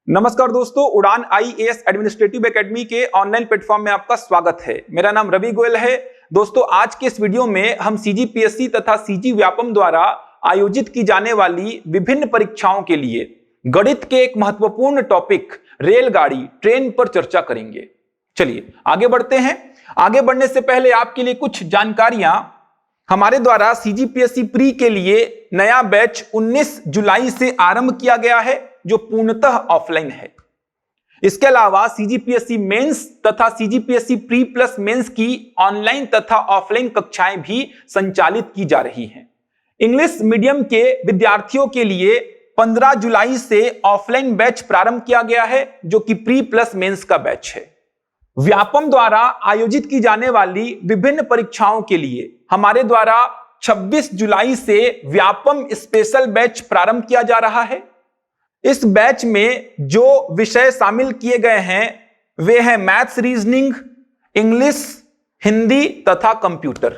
नमस्कार दोस्तों, उड़ान आईएएस एडमिनिस्ट्रेटिव एकेडमी के ऑनलाइन प्लेटफॉर्म में आपका स्वागत है। मेरा नाम रवि गोयल है। दोस्तों, आज के इस वीडियो में हम सीजीपीएससी तथा सीजी व्यापम द्वारा आयोजित की जाने वाली विभिन्न परीक्षाओं के लिए गणित के एक महत्वपूर्ण टॉपिक रेलगाड़ी ट्रेन पर चर्चा करेंगे। चलिए आगे बढ़ते हैं। आगे बढ़ने से पहले आपके लिए कुछ जानकारियां। हमारे द्वारा सीजीपीएससी प्री के लिए नया बैच 19 जुलाई से आरंभ किया गया है, जो पूर्णतः ऑफलाइन है। इसके अलावा सीजीपीएससी मेंस तथा सीजीपीएससी प्री प्लस मेंस की ऑनलाइन तथा ऑफलाइन कक्षाएं भी संचालित की जा रही हैं। इंग्लिश मीडियम के विद्यार्थियों के लिए 15 जुलाई से ऑफलाइन बैच प्रारंभ किया गया है, जो कि प्री प्लस मेंस का बैच है। व्यापम द्वारा आयोजित की जाने वाली विभिन्न परीक्षाओं के लिए हमारे द्वारा 26 जुलाई से व्यापम स्पेशल बैच प्रारंभ किया जा रहा है। इस बैच में जो विषय शामिल किए गए हैं वे हैं मैथ्स, रीजनिंग, इंग्लिश, हिंदी तथा कंप्यूटर।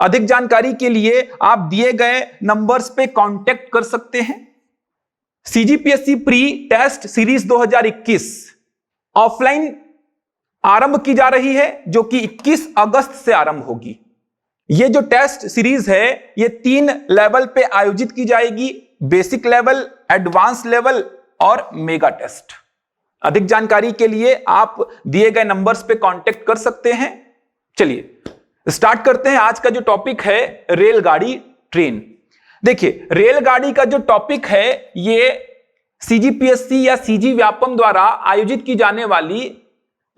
अधिक जानकारी के लिए आप दिए गए नंबर्स पे कांटेक्ट कर सकते हैं। CGPSC pre test series 2021 offline आरंभ की जा रही है, जो कि 21 अगस्त से आरंभ होगी। ये जो टेस्ट सीरीज है ये 3 लेवल पे आयोजित की जाएगी: बेसिक लेवल, एडवांस लेवल और मेगा टेस्ट। अधिक जानकारी के लिए आप दिए गए नंबर्स पे कांटेक्ट कर सकते हैं। चलिए स्टार्ट करते हैं। आज का जो टॉपिक है रेलगाड़ी ट्रेन। देखिए, रेलगाड़ी का जो टॉपिक है ये सीजीपीएससी या सीजी व्यापम द्वारा आयोजित की जाने वाली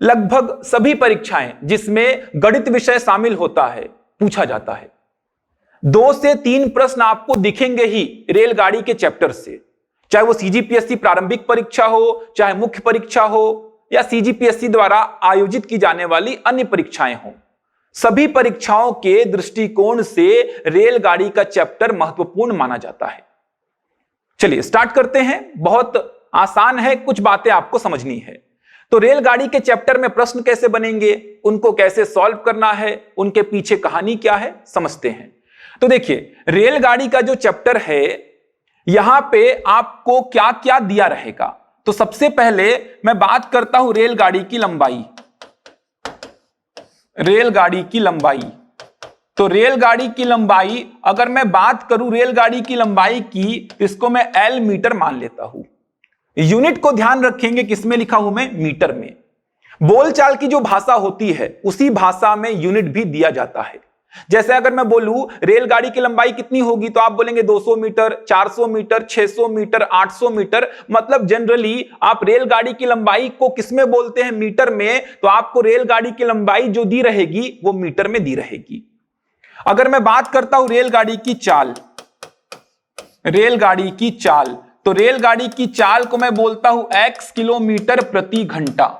लगभग सभी परीक्षाएं जिसमें गणित विषय शामिल होता है पूछा जाता है। 2 से 3 प्रश्न आपको दिखेंगे ही रेलगाड़ी के चैप्टर से, चाहे वो सीजीपीएससी प्रारंभिक परीक्षा हो, चाहे मुख्य परीक्षा हो या सीजीपीएससी द्वारा आयोजित की जाने वाली अन्य परीक्षाएं हो। सभी परीक्षाओं के दृष्टिकोण से रेलगाड़ी का चैप्टर महत्वपूर्ण माना जाता है। चलिए स्टार्ट करते हैं। बहुत आसान है, कुछ बातें आपको समझनी है। तो रेलगाड़ी के चैप्टर में प्रश्न कैसे बनेंगे, उनको कैसे सॉल्व करना है, उनके पीछे कहानी क्या है, समझते हैं। तो देखिए, रेलगाड़ी का जो चैप्टर है यहां पे आपको क्या क्या दिया रहेगा। तो सबसे पहले मैं बात करता हूं रेलगाड़ी की लंबाई। रेलगाड़ी की लंबाई, तो रेलगाड़ी की लंबाई अगर मैं बात करूं रेलगाड़ी की लंबाई की, इसको मैं एल मीटर मान लेता हूं। यूनिट को ध्यान रखेंगे, किसमें लिखा हूं मैं, मीटर में। बोलचाल की जो भाषा होती है उसी भाषा में यूनिट भी दिया जाता है। जैसे अगर मैं बोलूं रेलगाड़ी की लंबाई कितनी होगी, तो आप बोलेंगे 200 मीटर, 400 मीटर, 600 मीटर, 800 मीटर। मतलब जनरली आप रेलगाड़ी की लंबाई को किसमें बोलते हैं, मीटर में। तो आपको रेलगाड़ी की लंबाई जो दी रहेगी वो मीटर में दी रहेगी। अगर मैं बात करता हूं रेलगाड़ी की चाल, रेलगाड़ी की चाल, तो रेलगाड़ी की चाल को मैं बोलता हूं x किलोमीटर प्रति घंटा।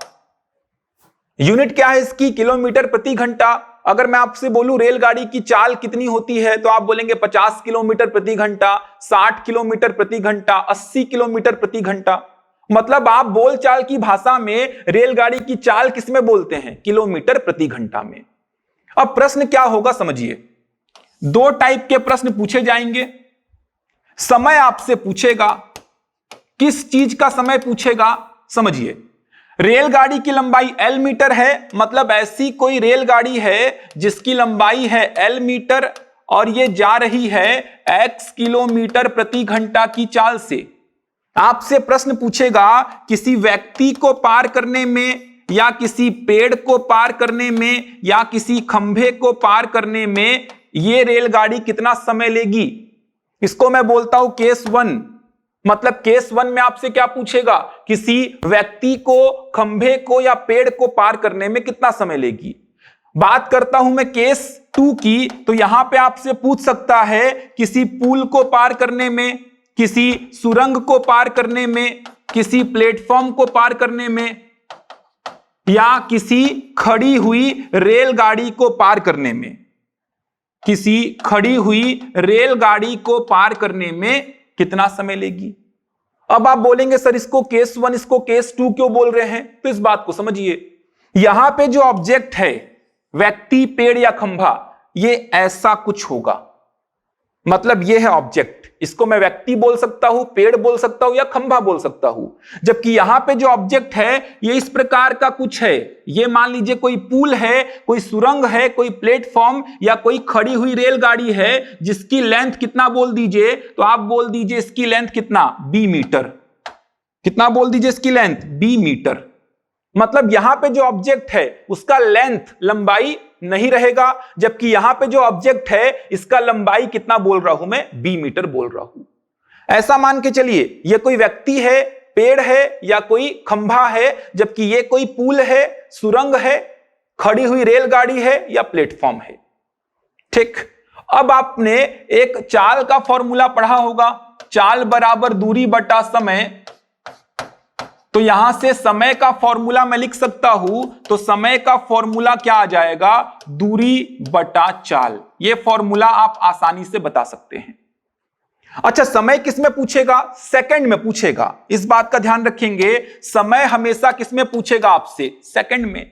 यूनिट क्या है इसकी, किलोमीटर प्रति घंटा। अगर मैं आपसे बोलूं रेलगाड़ी की चाल कितनी होती है, तो आप बोलेंगे 50 किलोमीटर प्रति घंटा, 60 किलोमीटर प्रति घंटा, 80 किलोमीटर प्रति घंटा। मतलब आप बोलचाल की भाषा में रेलगाड़ी की चाल किसमें बोलते हैं, किलोमीटर प्रति घंटा में। अब प्रश्न क्या होगा समझिए, 2 टाइप के प्रश्न पूछे जाएंगे। समय आपसे पूछेगा, किस चीज का समय पूछेगा, समझिए। रेलगाड़ी की लंबाई एल मीटर है, मतलब ऐसी कोई रेलगाड़ी है जिसकी लंबाई है एल मीटर और ये जा रही है x किलोमीटर प्रति घंटा की चाल से। आपसे प्रश्न पूछेगा किसी व्यक्ति को पार करने में या किसी पेड़ को पार करने में या किसी खंभे को पार करने में ये रेलगाड़ी कितना समय लेगी। इसको मैं बोलता हूं केस 1। मतलब केस 1 में आपसे क्या पूछेगा, किसी व्यक्ति को, खंभे को या पेड़ को पार करने में कितना समय लेगी। बात करता हूं मैं केस 2 की, तो यहां पे आपसे पूछ सकता है किसी पुल को पार करने में, किसी सुरंग को पार करने में, किसी प्लेटफॉर्म को पार करने में या किसी खड़ी हुई रेलगाड़ी को पार करने में। किसी खड़ी हुई रेलगाड़ी को पार करने में कितना समय लेगी। अब आप बोलेंगे सर इसको केस 1 इसको केस 2 क्यों बोल रहे हैं, तो इस बात को समझिए। यहां पे जो ऑब्जेक्ट है, व्यक्ति, पेड़ या खंभा, ये ऐसा कुछ होगा। मतलब ये है ऑब्जेक्ट, इसको मैं व्यक्ति बोल सकता हूं, पेड़ बोल सकता हूं या खंभा बोल सकता हूं। जबकि यहां पे जो ऑब्जेक्ट है ये इस प्रकार का कुछ है। ये मान लीजिए कोई पुल है, कोई सुरंग है, कोई प्लेटफॉर्म या कोई खड़ी हुई रेलगाड़ी है जिसकी लेंथ कितना बोल दीजिए, तो आप बोल दीजिए इसकी लेंथ कितना, b मीटर। कितना बोल दीजिए इसकी लेंथ, b मीटर। मतलब यहां पे जो ऑब्जेक्ट है उसका लेंथ, लंबाई नहीं रहेगा, जबकि यहां पे जो ऑब्जेक्ट है इसका लंबाई कितना बोल रहा हूं मैं, b मीटर बोल रहा हूं। ऐसा मान के चलिए ये कोई व्यक्ति है, पेड़ है या कोई खंभा है, जबकि ये कोई पुल है, सुरंग है, खड़ी हुई रेलगाड़ी है या प्लेटफॉर्म है। ठीक, अब आपने एक चाल का फॉर्मूला पढ़ा होगा, चाल बराबर दूरी बटा समय। तो यहां से समय का फॉर्मूला मैं लिख सकता हूं, तो समय का फॉर्मूला क्या आ जाएगा, दूरी बटा चाल। यह फॉर्मूला आप आसानी से बता सकते हैं। अच्छा, समय किसमें पूछेगा, सेकंड में पूछेगा। इस बात का ध्यान रखेंगे, समय हमेशा किसमें पूछेगा आपसे, सेकंड में।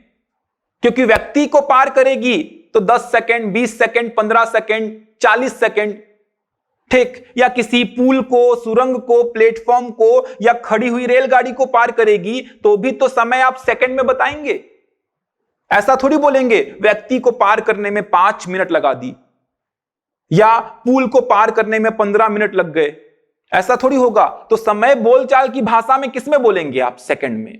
क्योंकि व्यक्ति को पार करेगी तो 10 सेकंड, 20 सेकंड, 15 सेकंड, 40 सेकंड। ठीक, या किसी पुल को, सुरंग को, प्लेटफॉर्म को या खड़ी हुई रेलगाड़ी को पार करेगी तो भी तो समय आप सेकंड में बताएंगे। ऐसा थोड़ी बोलेंगे व्यक्ति को पार करने में 5 मिनट लगा दी या पुल को पार करने में 15 मिनट लग गए, ऐसा थोड़ी होगा। तो समय बोलचाल की भाषा में किसमें बोलेंगे आप, सेकंड में।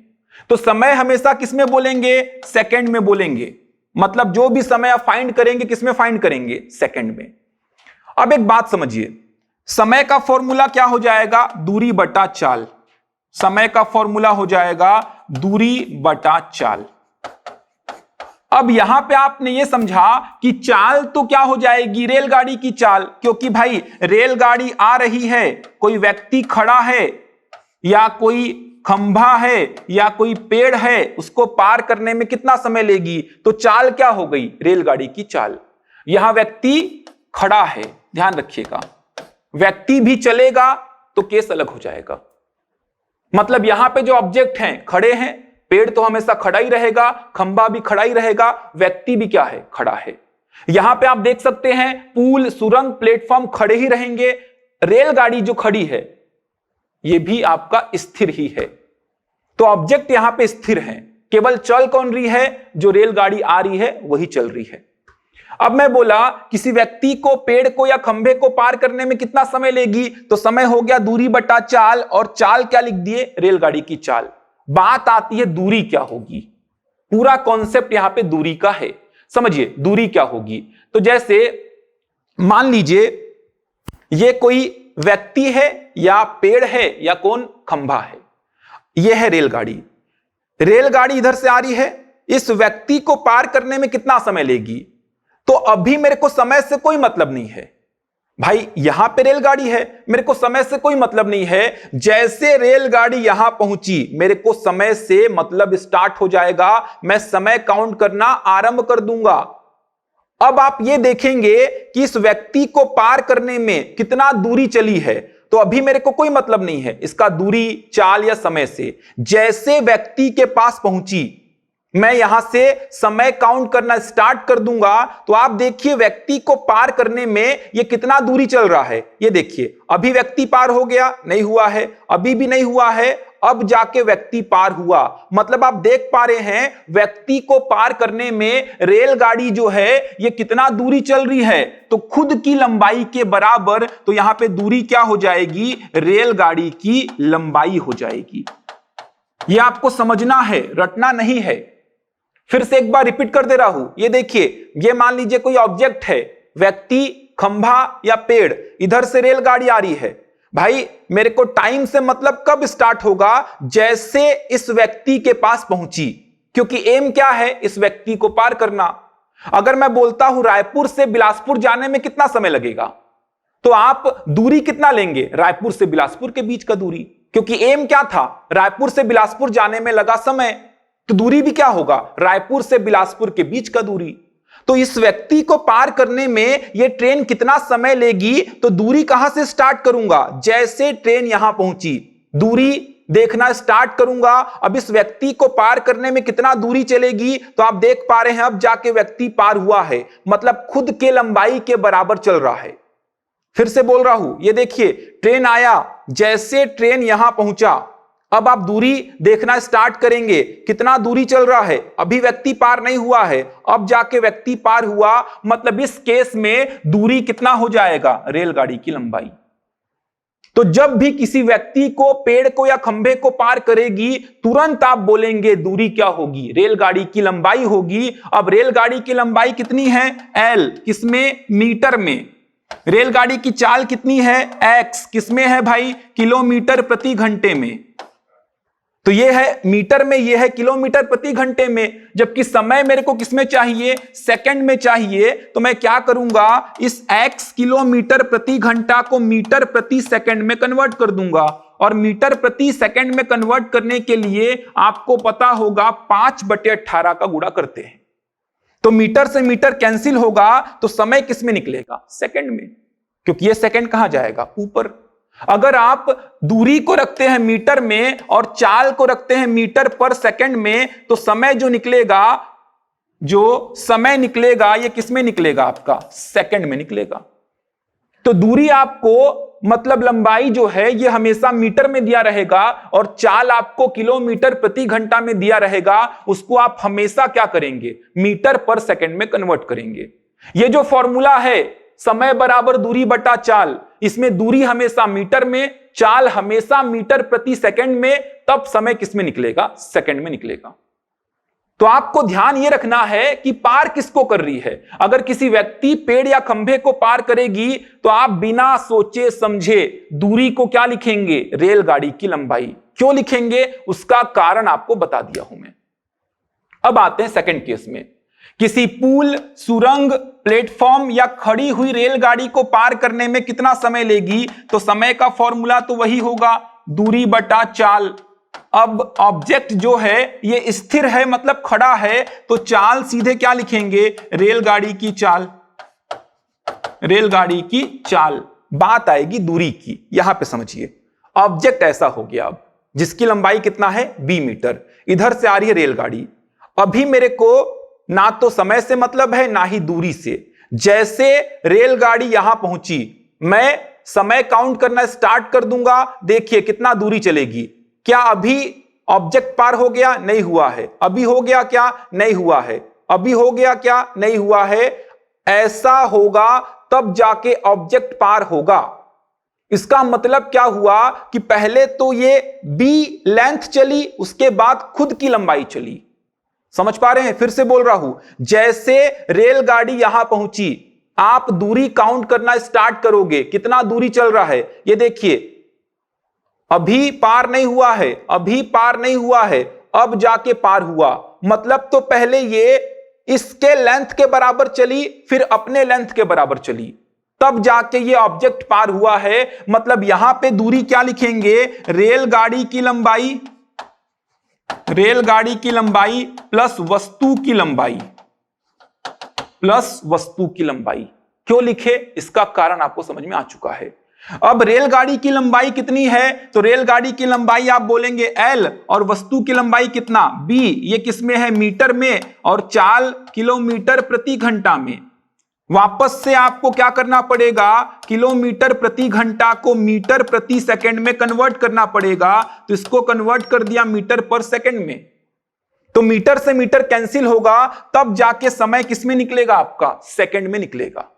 तो समय हमेशा किसमें बोलेंगे, सेकंड में बोलेंगे। मतलब जो भी समय आप फाइंड करेंगे किसमें फाइंड करेंगे, सेकंड में। अब एक बात समझिए, समय का फॉर्मूला क्या हो जाएगा, दूरी बटा चाल। समय का फॉर्मूला हो जाएगा दूरी बटा चाल। अब यहां पे आपने ये समझा कि चाल तो क्या हो जाएगी, रेलगाड़ी की चाल, क्योंकि भाई रेलगाड़ी आ रही है, कोई व्यक्ति खड़ा है या कोई खंभा है या कोई पेड़ है, उसको पार करने में कितना समय लेगी, तो चाल क्या हो गई, रेलगाड़ी की चाल। यहां व्यक्ति खड़ा है, ध्यान रखिएगा, व्यक्ति भी चलेगा तो केस अलग हो जाएगा। मतलब यहां पे जो ऑब्जेक्ट हैं खड़े हैं, पेड़ तो हमेशा खड़ा ही रहेगा, खंभा भी खड़ा ही रहेगा, व्यक्ति भी क्या है, खड़ा है। यहां पे आप देख सकते हैं पुल, सुरंग, प्लेटफॉर्म खड़े ही रहेंगे, रेलगाड़ी जो खड़ी है ये भी आपका स्थिर ही है। तो ऑब्जेक्ट यहां पे स्थिर है, केवल चल कौन रही है, जो रेलगाड़ी आ रही है वही चल रही है। अब मैं बोला किसी व्यक्ति को, पेड़ को या खंभे को पार करने में कितना समय लेगी, तो समय हो गया दूरी बटा चाल, और चाल क्या लिख दिए, रेलगाड़ी की चाल। बात आती है दूरी क्या होगी, पूरा कॉन्सेप्ट यहां पे दूरी का है। समझिए दूरी क्या होगी। तो जैसे मान लीजिए ये कोई व्यक्ति है या पेड़ है या कौन, खंभा है, यह है रेलगाड़ी। रेलगाड़ी इधर से आ रही है, इस व्यक्ति को पार करने में कितना समय लेगी, तो अभी मेरे को समय से कोई मतलब नहीं है भाई, यहां पे रेलगाड़ी है, मेरे को समय से कोई मतलब नहीं है। जैसे रेलगाड़ी यहां पहुंची मेरे को समय से मतलब स्टार्ट हो जाएगा, मैं समय काउंट करना आरंभ कर दूंगा। अब आप ये देखेंगे कि इस व्यक्ति को पार करने में कितना दूरी चली है, तो अभी मेरे को कोई मतलब नहीं है इसका दूरी, चाल या समय से। जैसे व्यक्ति के पास पहुंची मैं यहां से समय काउंट करना स्टार्ट कर दूंगा, तो आप देखिए व्यक्ति को पार करने में ये कितना दूरी चल रहा है। ये देखिए अभी व्यक्ति पार हो गया, नहीं हुआ है, अभी भी नहीं हुआ है, अब जाके व्यक्ति पार हुआ। मतलब आप देख पा रहे हैं व्यक्ति को पार करने में रेलगाड़ी जो है ये कितना दूरी चल रही है, तो खुद की लंबाई के बराबर। तो यहां पे दूरी क्या हो जाएगी, रेलगाड़ी की लंबाई हो जाएगी। ये आपको समझना है, रटना नहीं है। फिर से एक बार रिपीट कर दे रहा हूं, ये देखिए, ये मान लीजिए कोई ऑब्जेक्ट है, व्यक्ति, खंभा या पेड़, इधर से रेलगाड़ी आ रही है। भाई मेरे को टाइम से मतलब कब स्टार्ट होगा, जैसे इस व्यक्ति के पास पहुंची, क्योंकि एम क्या है, इस व्यक्ति को पार करना। अगर मैं बोलता हूं रायपुर से बिलासपुर जाने में कितना समय लगेगा, तो आप दूरी कितना लेंगे, रायपुर से बिलासपुर के बीच का दूरी, क्योंकि एम क्या था, रायपुर से बिलासपुर जाने में लगा समय, तो दूरी भी क्या होगा, रायपुर से बिलासपुर के बीच का दूरी। तो इस व्यक्ति को पार करने में ये ट्रेन कितना समय लेगी, तो दूरी कहां से स्टार्ट करूंगा, जैसे ट्रेन यहां पहुंची दूरी देखना स्टार्ट करूंगा। अब इस व्यक्ति को पार करने में कितना दूरी चलेगी, तो आप देख पा रहे हैं अब जाके व्यक्ति पार हुआ है, मतलब खुद के लंबाई के बराबर चल रहा है। फिर से बोल रहा हूं, ये देखिए ट्रेन आया, जैसे ट्रेन यहां पहुंचा, अब आप दूरी देखना स्टार्ट करेंगे, कितना दूरी चल रहा है, अभी व्यक्ति पार नहीं हुआ है, अब जाके व्यक्ति पार हुआ, मतलब इस केस में दूरी कितना हो जाएगा, रेलगाड़ी की लंबाई। तो जब भी किसी व्यक्ति को पेड़ को या खंभे को पार करेगी, तुरंत आप बोलेंगे दूरी क्या होगी, रेलगाड़ी की लंबाई होगी। अब रेलगाड़ी की लंबाई कितनी है, एल, किसमें, मीटर में। रेलगाड़ी की चाल कितनी है, एक्स, किसमें है भाई, किलोमीटर प्रति घंटे में। तो ये है मीटर में, ये है किलोमीटर प्रति घंटे में, जबकि समय मेरे को किसमें चाहिए, सेकंड में चाहिए। तो मैं क्या करूंगा, इस x किलोमीटर प्रति घंटा को मीटर प्रति सेकंड में कन्वर्ट कर दूंगा, और मीटर प्रति सेकंड में कन्वर्ट करने के लिए आपको पता होगा 5/18 का गुणा करते हैं। तो मीटर से मीटर कैंसिल होगा, तो समय किसमें निकलेगा, सेकंड में, क्योंकि ये सेकंड कहां जाएगा, ऊपर। अगर आप दूरी को रखते हैं मीटर में और चाल को रखते हैं मीटर पर सेकंड में, तो समय जो समय निकलेगा ये किसमें निकलेगा, आपका सेकंड में निकलेगा। तो दूरी आपको, मतलब लंबाई जो है ये हमेशा मीटर में दिया रहेगा, और चाल आपको किलोमीटर प्रति घंटा में दिया रहेगा, उसको आप हमेशा क्या करेंगे, मीटर पर सेकंड में कन्वर्ट करेंगे। ये जो फॉर्मूला है समय बराबर दूरी बटा चाल, इसमें दूरी हमेशा मीटर में, चाल हमेशा मीटर प्रति सेकंड में, तब समय किसमें निकलेगा, सेकंड में निकलेगा। तो आपको ध्यान यह रखना है कि पार किसको कर रही है। अगर किसी व्यक्ति पेड़ या खंभे को पार करेगी, तो आप बिना सोचे समझे दूरी को क्या लिखेंगे, रेलगाड़ी की लंबाई। क्यों लिखेंगे, उसका कारण आपको बता दिया हूं मैं। अब आते हैं सेकंड केस में। किसी पुल, सुरंग, प्लेटफॉर्म या खड़ी हुई रेलगाड़ी को पार करने में कितना समय लेगी, तो समय का फॉर्मूला तो वही होगा, दूरी बटा चाल। अब ऑब्जेक्ट जो है ये स्थिर है, मतलब खड़ा है, तो चाल सीधे क्या लिखेंगे, रेलगाड़ी की चाल। रेलगाड़ी की चाल, बात आएगी दूरी की। यहां पे समझिए, ऑब्जेक्ट ऐसा हो गया अब, जिसकी लंबाई कितना है, b मीटर, इधर से आ रही है रेलगाड़ी। अभी मेरे को ना तो समय से मतलब है, ना ही दूरी से। जैसे रेलगाड़ी यहां पहुंची, मैं समय काउंट करना स्टार्ट कर दूंगा, देखिए कितना दूरी चलेगी। क्या अभी ऑब्जेक्ट पार हो गया, नहीं हुआ है। अभी हो गया क्या, नहीं हुआ है। अभी हो गया क्या, नहीं हुआ है। ऐसा होगा तब जाके ऑब्जेक्ट पार होगा। इसका मतलब क्या हुआ कि पहले तो ये b लेंथ चली, उसके बाद खुद की लंबाई चली। समझ पा रहे हैं, फिर से बोल रहा हूं, जैसे रेलगाड़ी यहां पहुंची, आप दूरी काउंट करना स्टार्ट करोगे, कितना दूरी चल रहा है, ये देखिए अभी पार नहीं हुआ है, अभी पार नहीं हुआ है, अब जाके पार हुआ। मतलब तो पहले ये इसके लेंथ के बराबर चली, फिर अपने लेंथ के बराबर चली, तब जाके ये ऑब्जेक्ट पार हुआ है। मतलब यहां पे दूरी क्या लिखेंगे, रेलगाड़ी की लंबाई, रेलगाड़ी की लंबाई प्लस वस्तु की लंबाई, प्लस वस्तु की लंबाई। क्यों लिखे, इसका कारण आपको समझ में आ चुका है। अब रेलगाड़ी की लंबाई कितनी है, तो रेलगाड़ी की लंबाई आप बोलेंगे L, और वस्तु की लंबाई कितना, B। ये किसमें है, मीटर में, और चाल किलोमीटर प्रति घंटा में। वापस से आपको क्या करना पड़ेगा, किलोमीटर प्रति घंटा को मीटर प्रति सेकंड में कन्वर्ट करना पड़ेगा। तो इसको कन्वर्ट कर दिया मीटर पर सेकंड में, तो मीटर से मीटर कैंसिल होगा, तब जाके समय किसमें निकलेगा, आपका सेकंड में निकलेगा।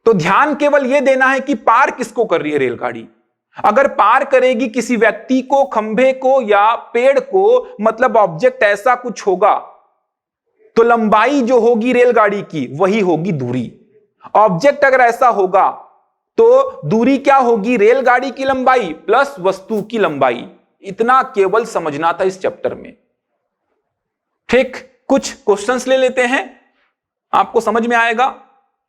तो ध्यान केवल यह देना है कि पार किसको कर रही है रेलगाड़ी। अगर पार करेगी किसी व्यक्ति को, खंभे को या पेड़ को, मतलब ऑब्जेक्ट ऐसा कुछ होगा, तो लंबाई जो होगी रेलगाड़ी की वही होगी दूरी। ऑब्जेक्ट अगर ऐसा होगा तो दूरी क्या होगी, रेलगाड़ी की लंबाई प्लस वस्तु की लंबाई। इतना केवल समझना था इस चैप्टर में। ठीक, कुछ क्वेश्चंस ले लेते हैं, आपको समझ में आएगा।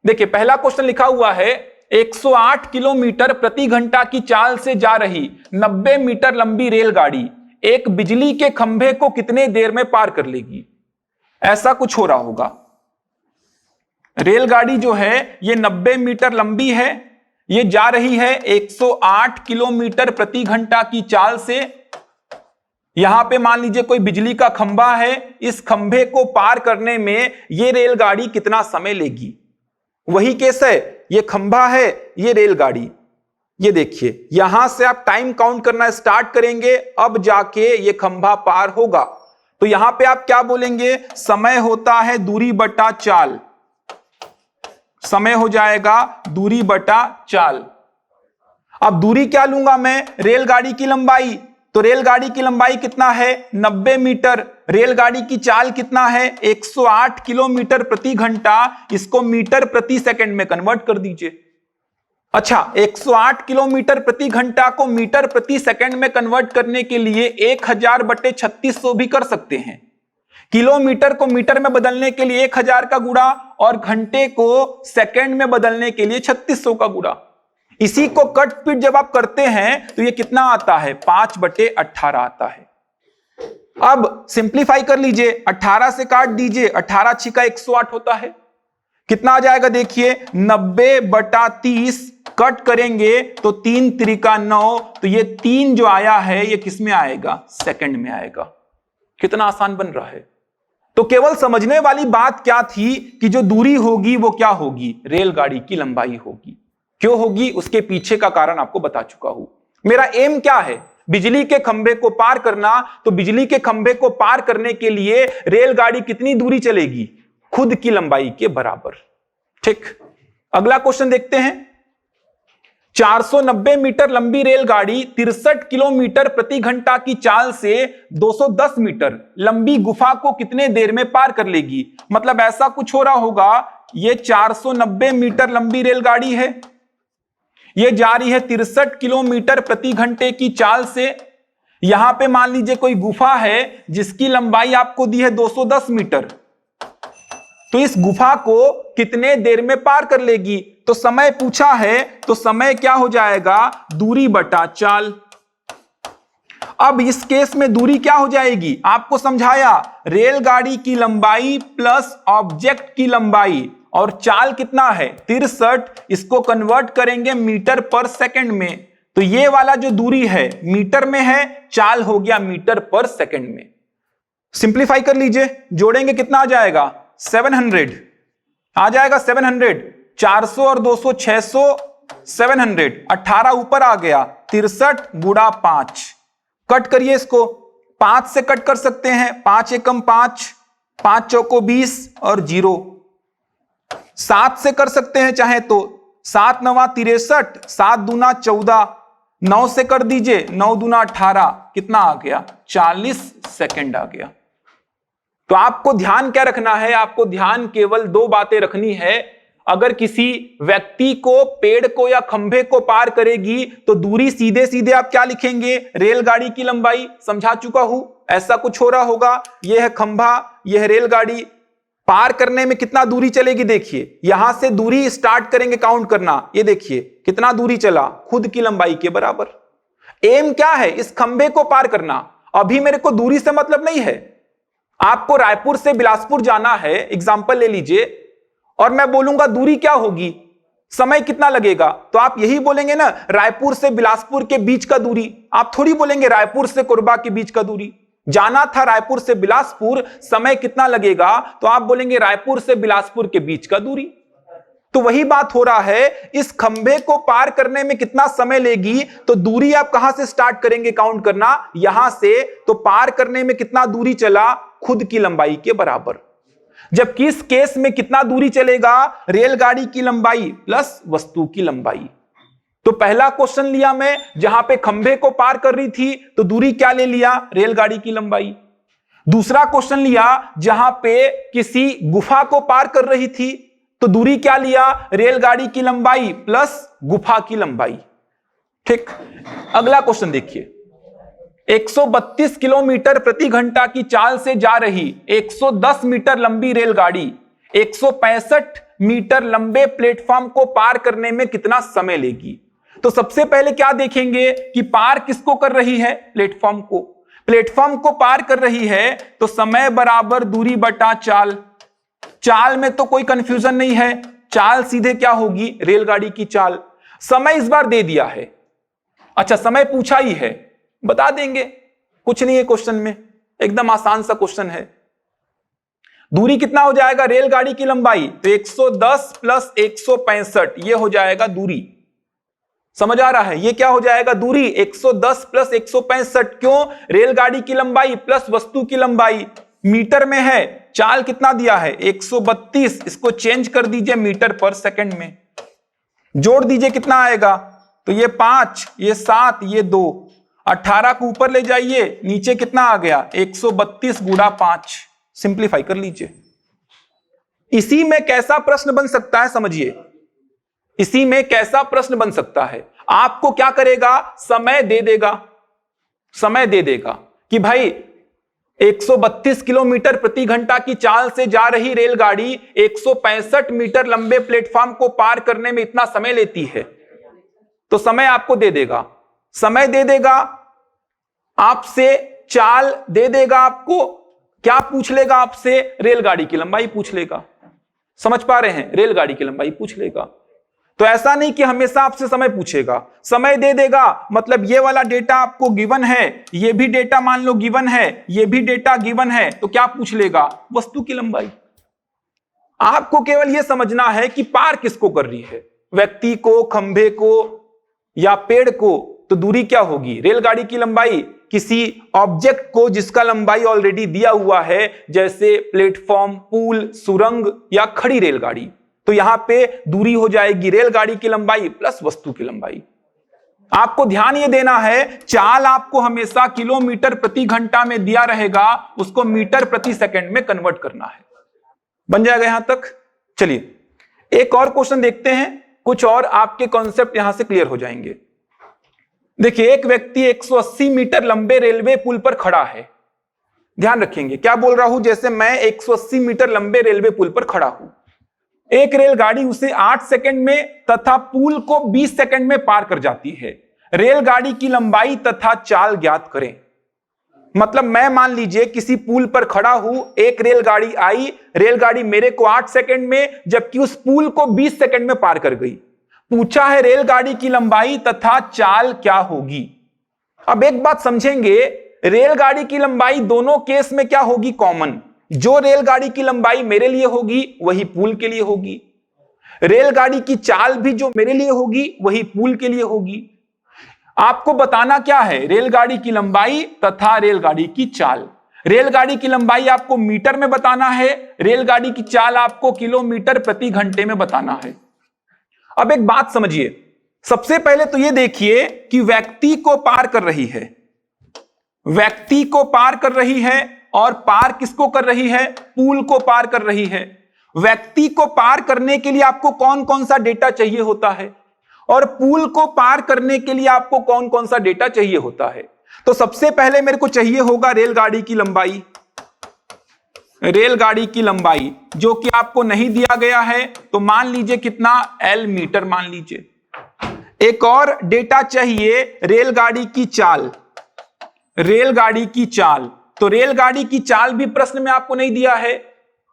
देखिए पहला क्वेश्चन लिखा हुआ है, 108 किलोमीटर प्रति घंटा की चाल से जा रही 90 मीटर लंबी रेलगाड़ी एक बिजली के खंभे को कितने देर में पार कर लेगी। ऐसा कुछ हो रहा होगा, रेलगाड़ी जो है ये 90 मीटर लंबी है, ये जा रही है 108 किलोमीटर प्रति घंटा की चाल से। यहां पे मान लीजिए कोई बिजली का खंभा है, इस खंभे को पार करने में ये रेलगाड़ी कितना समय लेगी। वही केस है, ये खंभा है, ये रेलगाड़ी। ये देखिए, यहां से आप टाइम काउंट करना स्टार्ट करेंगे, अब जाके ये खंभा पार होगा। तो यहां पे आप क्या बोलेंगे, समय होता है दूरी बटा चाल। समय हो जाएगा दूरी बटा चाल। अब दूरी क्या लूंगा मैं, रेलगाड़ी की लंबाई। तो रेलगाड़ी की लंबाई कितना है, 90 मीटर। रेलगाड़ी की चाल कितना है, 108 किलोमीटर प्रति घंटा। इसको मीटर प्रति सेकंड में कन्वर्ट कर दीजिए। अच्छा, 108 किलोमीटर प्रति घंटा को मीटर प्रति सेकंड में कन्वर्ट करने के लिए 1000 बटे 3600 भी कर सकते हैं। किलोमीटर को मीटर में बदलने के लिए 1000 का गुणा और घंटे को सेकंड में बदलने के लिए 3600 का गुणा। इसी को कट स्पीड जब आप करते हैं तो ये कितना आता है, 5/18 आता है। अब सिंप्लीफाई कर लीजिए, 18 से काट दीजिए, 18 छिका 108 होता है। कितना आ जाएगा देखिए, 90/30 कट करेंगे तो 3 त्रिका 9। तो ये 3 जो आया है ये किस में आएगा, सेकंड में आएगा। कितना आसान बन रहा है। तो केवल समझने वाली बात क्या थी कि जो दूरी होगी वो क्या होगी, रेलगाड़ी की लंबाई होगी। क्यों होगी, उसके पीछे का कारण आपको बता चुका हूं। मेरा एम क्या है, बिजली के खंभे को पार करना। तो बिजली के खंभे को पार करने के लिए रेलगाड़ी कितनी दूरी चलेगी, खुद की लंबाई के बराबर। ठीक, अगला क्वेश्चन देखते हैं। 490 मीटर लंबी रेलगाड़ी 63 किलोमीटर प्रति घंटा की चाल से 210 मीटर लंबी गुफा को कितने देर में पार कर लेगी। मतलब ऐसा कुछ हो रहा होगा, ये 490 मीटर लंबी रेलगाड़ी है, ये जा रही है 63 किलोमीटर प्रति घंटे की चाल से। यहां पे मान लीजिए कोई गुफा है जिसकी लंबाई आपको दी है 210 मीटर। तो इस गुफा को कितने देर में पार कर लेगी। तो समय पूछा है, तो समय क्या हो जाएगा, दूरी बटा चाल। अब इस केस में दूरी क्या हो जाएगी, आपको समझाया, रेलगाड़ी की लंबाई प्लस ऑब्जेक्ट की लंबाई। और चाल कितना है, 63। इसको कन्वर्ट करेंगे मीटर पर सेकंड में। तो ये वाला जो दूरी है मीटर में है, चाल हो गया मीटर पर सेकंड में। सिंप्लीफाई कर लीजिए, जोड़ेंगे कितना आ जाएगा, 700 आ जाएगा। 700, 400 और 200 600, 700, 18 ऊपर आ गया, 63 गुणा 5। कट करिए इसको, 5 से कट कर सकते हैं, 5 एकम 5, 5 चौको 20 और 0। 7 से कर सकते हैं चाहे तो, 7 9 63, 7 दूना 14, 9 से कर दीजिए, 9 दूना 18, कितना आ गया, 40 सेकंड आ गया। तो आपको ध्यान क्या रखना है, आपको ध्यान केवल 2 बातें रखनी है। अगर किसी व्यक्ति को पेड़ को या खंभे को पार करेगी तो दूरी सीधे सीधे आप क्या लिखेंगे, रेलगाड़ी की लंबाई। समझा चुका हूं, ऐसा कुछ हो रहा होगा, यह है खंभा, यह है रेलगाड़ी। पार करने में कितना दूरी चलेगी, देखिए यहां से दूरी स्टार्ट करेंगे काउंट करना। ये देखिए कितना दूरी चला, खुद की लंबाई के बराबर। एम क्या है, इस खंभे को पार करना। अभी मेरे को दूरी से मतलब नहीं है। आपको रायपुर से बिलासपुर जाना है, एग्जाम्पल ले लीजिए, और मैं बोलूंगा दूरी क्या होगी, समय कितना लगेगा, तो आप यही बोलेंगे ना, रायपुर से बिलासपुर के बीच का दूरी। आप थोड़ी बोलेंगे रायपुर से कोरबा के बीच का दूरी। जाना था रायपुर से बिलासपुर, समय कितना लगेगा, तो आप बोलेंगे रायपुर से बिलासपुर के बीच का दूरी। तो वही बात हो रहा है, इस खंभे को पार करने में कितना समय लेगी। तो दूरी आप कहां से स्टार्ट करेंगे काउंट करना, यहां से। तो पार करने में कितना दूरी चला, खुद की लंबाई के बराबर। जबकि इस केस में कितना दूरी चलेगा, रेलगाड़ी की लंबाई प्लस वस्तु की लंबाई। तो पहला क्वेश्चन लिया मैं, जहां पे खंभे को पार कर रही थी, तो दूरी क्या ले लिया, रेलगाड़ी की लंबाई। दूसरा क्वेश्चन लिया जहां पे किसी गुफा को पार कर रही थी, तो दूरी क्या लिया, रेलगाड़ी की लंबाई प्लस गुफा की लंबाई। ठीक, अगला क्वेश्चन देखिए। 132 किलोमीटर प्रति घंटा की चाल से जा रही 110 मीटर लंबी रेलगाड़ी 165 मीटर लंबे प्लेटफॉर्म को पार करने में कितना समय लेगी। तो सबसे पहले क्या देखेंगे कि पार किसको कर रही है, प्लेटफॉर्म को। प्लेटफॉर्म को पार कर रही है तो समय बराबर दूरी बटा चाल। चाल में तो कोई कंफ्यूजन नहीं है, चाल सीधे क्या होगी, रेलगाड़ी की चाल। समय इस बार दे दिया है, अच्छा समय पूछा ही है, बता देंगे, कुछ नहीं है क्वेश्चन में, एकदम आसान सा क्वेश्चन है। दूरी कितना हो जाएगा रेलगाड़ी की लंबाई, तो 110 प्लस 165 ये हो जाएगा दूरी। समझ आ रहा है, ये क्या हो जाएगा दूरी 110 प्लस 165। क्यों? रेलगाड़ी की लंबाई प्लस वस्तु की लंबाई मीटर में है, चाल कितना दिया है 132, इसको चेंज कर दीजिए मीटर पर सेकंड में, जोड़ दीजिए कितना आएगा, तो ये 5, ये 7, ये 2, 18 को ऊपर ले जाइए, नीचे कितना आ गया 132 गुणा 5, सिंप्लीफाई कर लीजिए। इसी में कैसा प्रश्न बन सकता है समझिए, इसी में कैसा प्रश्न बन सकता है, आपको क्या करेगा, समय दे देगा, समय दे देगा कि भाई 132 किलोमीटर प्रति घंटा की चाल से जा रही रेलगाड़ी 165 मीटर लंबे प्लेटफॉर्म को पार करने में इतना समय लेती है, तो समय आपको दे देगा, समय दे देगा, आपसे चाल दे देगा, आपको क्या पूछ लेगा आपसे, रेलगाड़ी की लंबाई पूछ लेगा। समझ पा रहे हैं, रेलगाड़ी की लंबाई पूछ लेगा। तो ऐसा नहीं कि हमेशा आपसे समय पूछेगा, समय दे देगा, मतलब ये वाला डेटा आपको गिवन है, ये भी डेटा मान लो गिवन है, ये भी डेटा गिवन है, तो क्या पूछ लेगा, वस्तु की लंबाई। आपको केवल यह समझना है कि पार किसको कर रही है, व्यक्ति को, खंभे को या पेड़ को, तो दूरी क्या होगी, रेलगाड़ी की लंबाई किसी ऑब्जेक्ट को जिसका लंबाई ऑलरेडी दिया हुआ है, जैसे प्लेटफॉर्म, पुल, सुरंग या खड़ी रेलगाड़ी, तो यहां पे दूरी हो जाएगी रेलगाड़ी की लंबाई प्लस वस्तु की लंबाई। आपको ध्यान ये देना है, चाल आपको हमेशा किलोमीटर प्रति घंटा में दिया रहेगा, उसको मीटर प्रति सेकंड में कन्वर्ट करना है। बन जाएगा यहां तक। चलिए एक और क्वेश्चन देखते हैं, कुछ और आपके कॉन्सेप्ट यहां से क्लियर हो जाएंगे। देखिए एक व्यक्ति 180 मीटर लंबे रेलवे पुल पर खड़ा है, ध्यान रखेंगे क्या बोल रहा हूं, जैसे मैं 180 मीटर लंबे रेलवे पुल पर खड़ा हूं, एक रेलगाड़ी उसे 8 सेकंड में तथा पुल को 20 सेकंड में पार कर जाती है, रेलगाड़ी की लंबाई तथा चाल ज्ञात करें। मतलब मैं मान लीजिए किसी पुल पर खड़ा हूं, एक रेलगाड़ी आई, रेलगाड़ी मेरे को 8 सेकंड में, जबकि उस पुल को 20 सेकंड में पार कर गई। पूछा है रेलगाड़ी की लंबाई तथा चाल क्या होगी। अब एक बात समझेंगे, रेलगाड़ी की लंबाई दोनों केस में क्या होगी, कॉमन, जो रेलगाड़ी की लंबाई मेरे लिए होगी वही पुल के लिए होगी, रेलगाड़ी की चाल भी जो मेरे लिए होगी वही पुल के लिए होगी। आपको बताना क्या है, रेलगाड़ी की लंबाई तथा रेलगाड़ी की चाल। रेलगाड़ी की लंबाई आपको मीटर में बताना है, रेलगाड़ी की चाल आपको किलोमीटर प्रति घंटे में बताना है। अब एक बात समझिए, सबसे पहले तो यह देखिए कि व्यक्ति को पार कर रही है, व्यक्ति को पार कर रही है, और पार किसको कर रही है, पुल को पार कर रही है। व्यक्ति को पार करने के लिए आपको कौन कौन सा डेटा चाहिए होता है, और पुल को पार करने के लिए आपको कौन कौन सा डेटा चाहिए होता है। तो सबसे पहले मेरे को चाहिए होगा रेलगाड़ी की लंबाई, रेलगाड़ी की लंबाई जो कि आपको नहीं दिया गया है, तो मान लीजिए कितना, L मीटर मान लीजिए। एक और डेटा चाहिए रेलगाड़ी की चाल, रेलगाड़ी की चाल, तो रेलगाड़ी की चाल भी प्रश्न में आपको नहीं दिया है,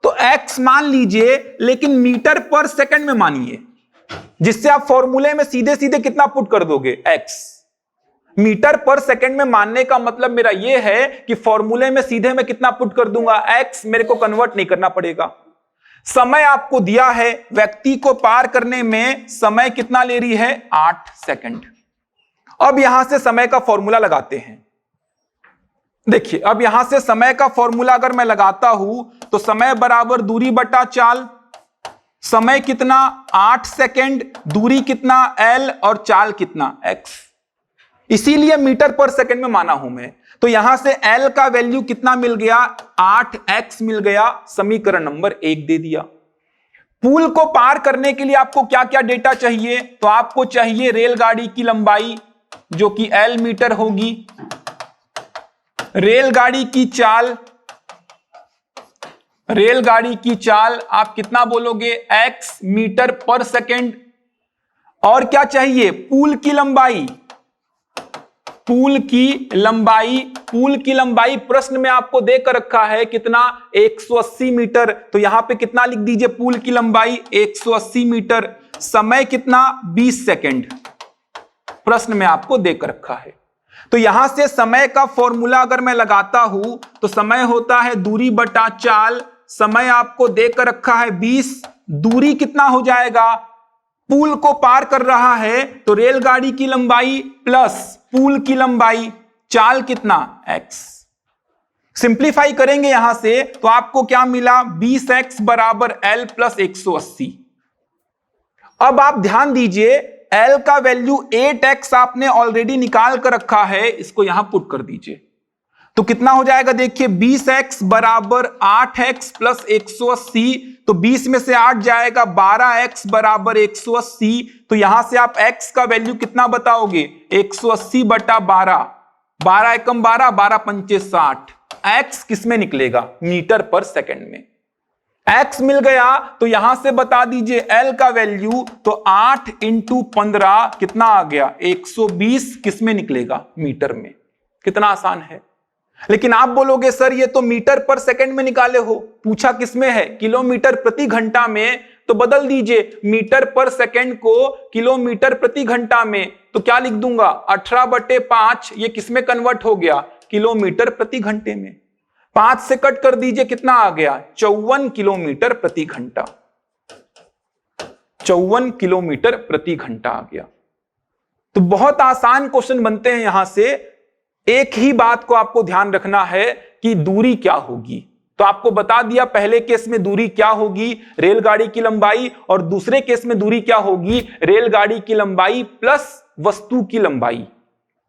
तो x मान लीजिए, लेकिन मीटर पर सेकंड में मानिए, जिससे आप फॉर्मूले में सीधे सीधे कितना पुट कर दोगे, x। मीटर पर सेकंड में मानने का मतलब मेरा यह है कि फॉर्मूले में सीधे मैं कितना पुट कर दूंगा, x, मेरे को कन्वर्ट नहीं करना पड़ेगा। समय आपको दिया है, व्यक्ति को पार करने में समय कितना ले रही है, 8 सेकंड। अब यहां से समय का फॉर्मूला लगाते हैं। देखिए अब यहां से समय का फॉर्मूला अगर मैं लगाता हूं, तो समय बराबर दूरी बटा चाल, समय कितना 8 सेकंड, दूरी कितना L, और चाल कितना x। इसीलिए मीटर पर सेकंड में माना हूं मैं। तो यहां से L का वैल्यू कितना मिल गया, 8x मिल गया, समीकरण नंबर 1 दे दिया। पुल को पार करने के लिए आपको क्या क्या डेटा चाहिए, तो आपको चाहिए रेलगाड़ी की लंबाई जो कि L मीटर होगी, रेलगाड़ी की चाल, रेलगाड़ी की चाल आप कितना बोलोगे, x मीटर पर सेकंड, और क्या चाहिए, पुल की लंबाई, पुल की लंबाई, पुल की लंबाई प्रश्न में आपको देकर रखा है कितना, 180 मीटर, तो यहां पे कितना लिख दीजिए, पुल की लंबाई 180 मीटर, समय कितना 20 सेकंड, प्रश्न में आपको देकर रखा है। तो यहां से समय का फॉर्मूला अगर मैं लगाता हूं, तो समय होता है दूरी बटा चाल, समय आपको देकर रखा है 20, दूरी कितना हो जाएगा, पुल को पार कर रहा है तो रेलगाड़ी की लंबाई प्लस पुल की लंबाई, चाल कितना x। सिंप्लीफाई करेंगे यहां से तो आपको क्या मिला, 20x बराबर L प्लस 180। अब आप ध्यान दीजिए L का वैल्यू 8x आपने ऑलरेडी निकाल कर रखा है, इसको यहां पुट कर दीजिए तो कितना हो जाएगा, देखिए 20x बराबर 8x प्लस 180, तो 20 में से 8 जाएगा, 12x बराबर 180, तो यहां से आप x का वैल्यू कितना बताओगे, 180 बटा 12, 12 एकम 12, 12 पंचे 60, x किस में निकलेगा, मीटर पर सेकंड में। x मिल गया तो यहां से बता दीजिए L का वैल्यू, तो 8 इंटू 15 कितना आ गया, 120 किस में निकलेगा, मीटर में। कितना आसान है। लेकिन आप बोलोगे सर ये तो मीटर पर सेकंड में निकाले हो, पूछा किस में है, किलोमीटर प्रति घंटा में, तो बदल दीजिए मीटर पर सेकंड को किलोमीटर प्रति घंटा में, तो क्या लिख दूंगा, 18/5, ये किस में कन्वर्ट हो गया, किलोमीटर प्रति घंटे में। 5 से कट कर दीजिए, कितना आ गया, 54 किलोमीटर प्रति घंटा, 54 किलोमीटर प्रति घंटा आ गया। तो बहुत आसान क्वेश्चन बनते हैं यहां से। एक ही बात को आपको ध्यान रखना है कि दूरी क्या होगी, तो आपको बता दिया पहले केस में दूरी क्या होगी, रेलगाड़ी की लंबाई, और दूसरे केस में दूरी क्या होगी, रेलगाड़ी की लंबाई प्लस वस्तु की लंबाई।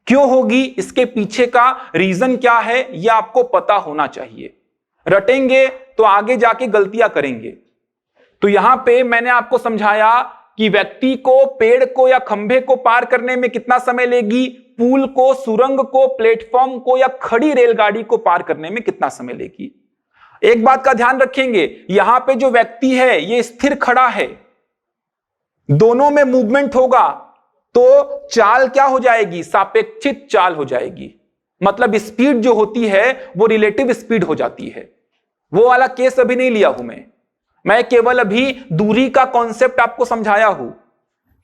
क्यों होगी, इसके पीछे का रीजन क्या है, यह आपको पता होना चाहिए। रटेंगे तो आगे जाके गलतियां करेंगे। तो यहां पे मैंने आपको समझाया कि व्यक्ति को पेड़ को या खंभे को पार करने में कितना समय लेगी, पुल को, सुरंग को, प्लेटफॉर्म को या खड़ी रेलगाड़ी को पार करने में कितना समय लेगी। एक बात का ध्यान रखेंगे, यहां पे जो व्यक्ति है ये स्थिर खड़ा है, दोनों में मूवमेंट होगा तो चाल क्या हो जाएगी, सापेक्षिक चाल हो जाएगी। मतलब स्पीड जो होती है वो रिलेटिव स्पीड हो जाती है। वो वाला केस अभी नहीं लिया हूं मैं केवल अभी दूरी का कॉन्सेप्ट आपको समझाया हूं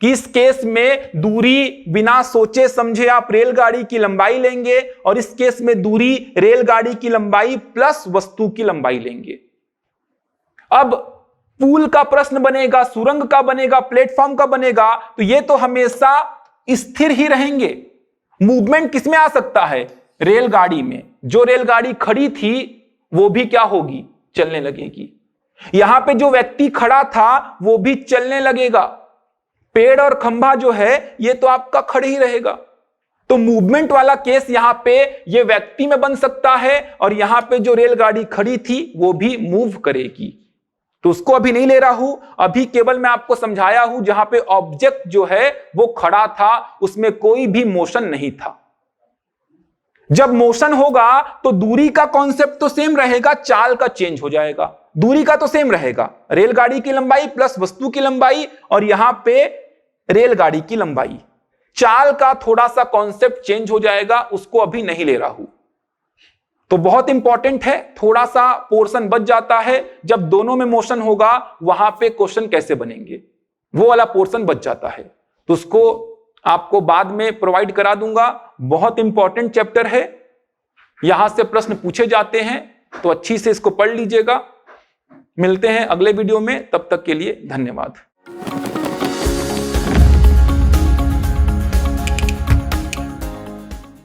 कि इस केस में दूरी बिना सोचे समझे आप रेलगाड़ी की लंबाई लेंगे, और इस केस में दूरी रेलगाड़ी की लंबाई प्लस वस्तु की लंबाई लेंगे। अब पुल का प्रश्न बनेगा, सुरंग का बनेगा, प्लेटफॉर्म का बनेगा, तो ये तो हमेशा स्थिर ही रहेंगे। मूवमेंट किसमें आ सकता है, रेलगाड़ी में। जो रेलगाड़ी खड़ी थी वो भी क्या होगी, चलने लगेगी। यहां पे जो व्यक्ति खड़ा था वो भी चलने लगेगा। पेड़ और खंभा जो है ये तो आपका खड़े ही रहेगा। तो मूवमेंट वाला केस यहां पे ये व्यक्ति में बन सकता है, और यहां पे जो रेलगाड़ी खड़ी थी वो भी मूव करेगी। तो उसको अभी नहीं ले रहा हूं, अभी केवल मैं आपको समझाया हूं जहां पे ऑब्जेक्ट जो है वो खड़ा था, उसमें कोई भी मोशन नहीं था। जब मोशन होगा तो दूरी का कॉन्सेप्ट तो सेम रहेगा, चाल का चेंज हो जाएगा। दूरी का तो सेम रहेगा, रेलगाड़ी की लंबाई प्लस वस्तु की लंबाई, और यहां पे रेलगाड़ी की लंबाई। चाल का थोड़ा सा कॉन्सेप्ट चेंज हो जाएगा, उसको अभी नहीं ले रहा हूं। तो बहुत इंपॉर्टेंट है, थोड़ा सा पोर्शन बच जाता है, जब दोनों में मोशन होगा वहां पे क्वेश्चन कैसे बनेंगे, वो वाला पोर्शन बच जाता है। तो उसको आपको बाद में प्रोवाइड करा दूंगा। बहुत इंपॉर्टेंट चैप्टर है, यहां से प्रश्न पूछे जाते हैं, तो अच्छी से इसको पढ़ लीजिएगा। मिलते हैं अगले वीडियो में, तब तक के लिए धन्यवाद।